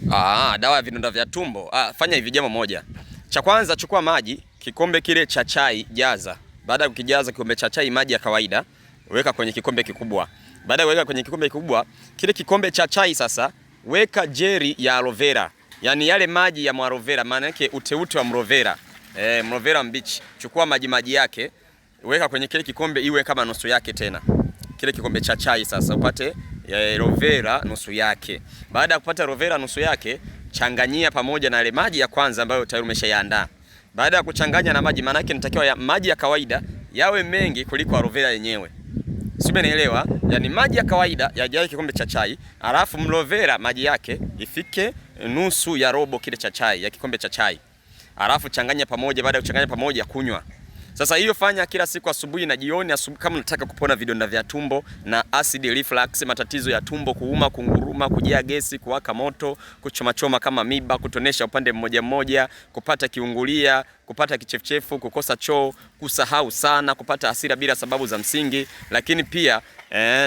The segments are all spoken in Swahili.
Dawa ya vidonda vya tumbo. Fanya hivi jambo moja. Cha kwanza, chukua maji, kikombe kile cha chai jaza. Baada ya kukijaza kikombe cha chai maji ya kawaida, weka kwenye kikombe kikubwa. Baada ya kuweka kwenye kikombe kikubwa, kile kikombe cha chai sasa weka jeli ya aloe vera. Yaani yale maji ya aloe vera, maana yake uteute wa aloe vera. Aloe vera mbichi. Chukua maji yake, weka kwenye kile kikombe iwe kama nusu yake tena. Kile kikombe cha chai sasa upate aloe vera nusu yake. Baada ya kupata aloe vera nusu yake, changanyia pamoja na ile maji ya kwanza ambayo tayari umeshayaandaa. Baada ya kuchanganya na maji, maana yake inatakiwa maji ya kawaida yawe mengi kuliko aloe vera yenyewe. Sio, umeelewa? Yaani maji ya kawaida yajae kikombe cha chai, alafu aloe vera maji yake ifike nusu ya robo kile cha chai, ya kikombe cha chai. Alafu changanya pamoja, baada ya kuchanganya pamoja kunywa. Sasa hiyo fanya kila siku asubuhi na jioni. Kama unataka kupona vidonda vya tumbo na acid reflux, matatizo ya tumbo, kuuma, kunguruma, kujaa gesi, kuwaka moto, kuchoma kama miba, kutonesha upande mmoja, kupata kiungulia, kupata kichefuchefu, kukosa choo, kusahau sana, kupata hasira bila sababu za msingi, lakini pia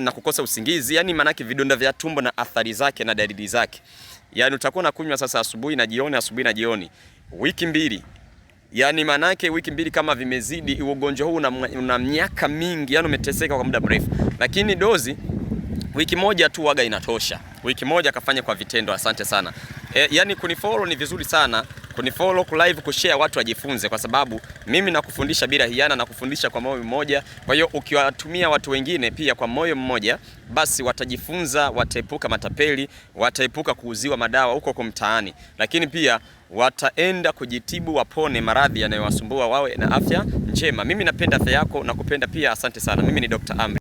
na kukosa usingizi. Yani manake vidonda vya tumbo na athari zake na dalili zake. Yani utakuwa unakunywa sasa asubuhi na jioni, wiki 2. Yani manake wiki 2 kama vimezidi, ugonjwa huu una miaka mingi, yani umeteseka kwa muda mrefu. Lakini dozi wiki 1 tu waga inatosha. Wiki 1 kafanya kwa vitendo. Asante sana. Yani kunifollow ni vizuri sana. Kunifollow, kulive, kushare, watu wajifunze, kwa sababu mimi nakufundisha bila hiana na kufundisha kwa moyo mmoja. Kwa hiyo ukiwatumia watu wengine pia kwa moyo mmoja, basi watajifunza, wataepuka matapeli, wataepuka kuuziwa madawa huko mtaani. Lakini pia wataenda kujitibu, wapone maradhi yanayowasumbua, wawe na afya njema. Mimi napenda afya yako na kupenda pia. Asante sana. Mimi ni Dr. Amri.